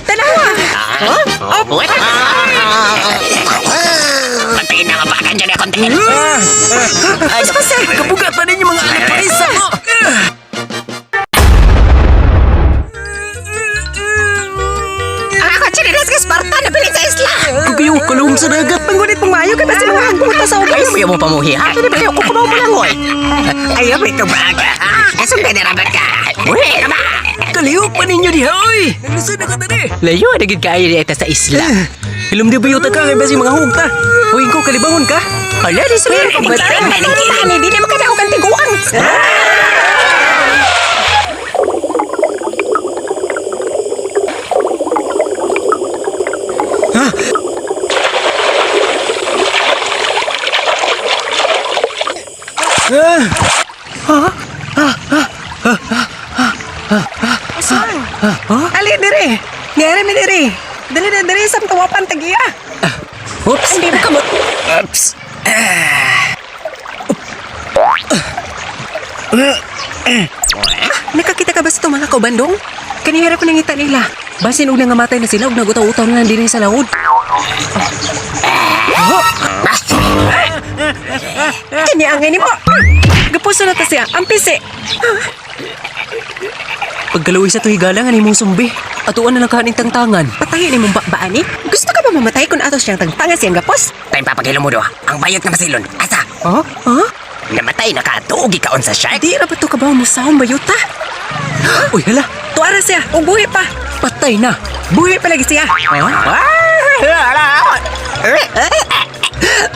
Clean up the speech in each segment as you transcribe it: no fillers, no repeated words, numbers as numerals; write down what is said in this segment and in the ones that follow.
Tanawa! Matiin na nga ba kan dyan akong tingin? Ay, sa kasi! Kabugatan ninyo mga anak parisa mo! Ako, chinilas ka Sparta na pilit sa isla! Kugayo, kalawang sa dagat! Panggunit mong mayo ka kasi mga hagpunta sa ubas! Ayaw mo pamuhi ha? Ano ba kayo? Kukumaw mo lang, hoy! Ayaw mo ito ba ka? Asong pinarabat ka? Uwi ka ba? Kalihok pa ninyo diha, oy! Naglusun na ka tani! Layo, nagid kaya niya ito sa isla. Hilom di ba yung ka kay basi mga hugta? Uy, ko kalibangon ka? Ala, di sabihin ko ba? Hindi naman ka na ako kantiguan! Ali, diri! Ngari mi diri! Dali na diri sa tawapan tagiya! Oops! Hindi mo kamot! Oops. Nakakita ka ba sa itong mga kaubandong? Kanihira ko nangita nila. Basin og nangamatay na sila og nagutaw-utaw na lang din sa laod. Kanya ang ni mo! Gapuso na ta siya, ang pisi! Pagkalaway sa tuhigalang ang imong sumbi. Atuan na lang kahaning tangtangan. Patayin ni mong bakbaan eh. Gusto ka ba mamatay kung atos siyang tangtanga siyang gapos? Time papagilo mo do. Ang bayot nga masilon. Asa? Huh? Huh? Namatay na ka. Tuogi kaon sa shark. Di ra ba ito ka ba umusahong bayuta? Uy, hala! Tuara siya, o buhi pa! Patay na! Buhi pa lagi siya!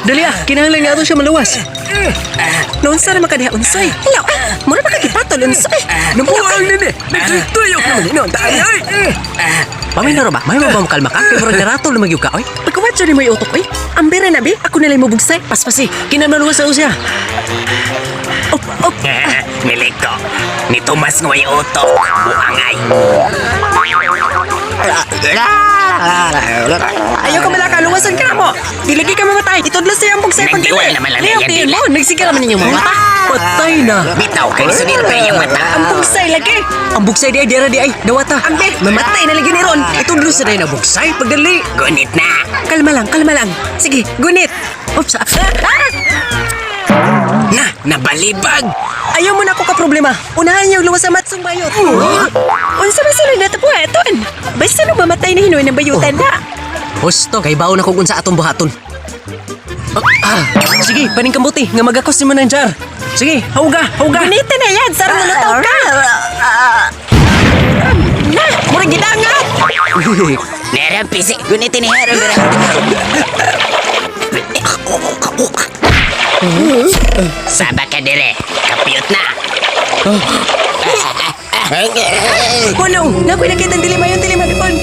Dali ah! Kinahanglan nga ito siya maluwas. Noon sa naman ka diha unsoy. Hello, muna pa ka gipatol unsoy. Nabuang nini! Nagtuyok naman inoon tayo! Paminaro ba? May mabang kalma ka? Kaya murag naratol na magyug ka, oy. Pagkawatso ni mo yung utok, oy. Ambira na, bi. Ako nalay mo bugsay. Paspasi! Kinamaluwas sa siya! Op, op. Niliko. Ni Tomas ngoy utok. Buangay. Ayaw ka malaka, luwasan ka na mo. Dilagi ka mamatay. Itudlos siya ang bugsay pag Nagdiwal naman lang Liyaw, yan, tingin dila. mo. Nagsigal naman ninyong mga mata. Patay na! Bitaw kay sunir pa yung mata. Ang bugsay lagi. Ang buksay di ay dira di ay dawata! Ambe, mamatay na lagi ni Ron. Itudlo sa day na buksay pagdali! Gunit na. Kalma lang, kalma lang. Sige, gunit. Oops. Nabalibag. Ayaw mo na ako ka-problema. Unahan niyo luwas sa matsong bayot. Unsa ba sila natapuhaton? Basta nung mamatay na hinoy ng bayutan na. Husto, kay baon ako kung sa atong buhaton. Sige, paning kambuti, nga magakos mo ng jar. Sige, hauga, hauga. Gunitin na yan, sarang nalutaw ka. Na, murag gidangat. Nerang pisi. Gunitin ni Hero. Saba ka dire. Kapiyot na. Punong, nakoy nakita ang dilimayon, dilimadipon.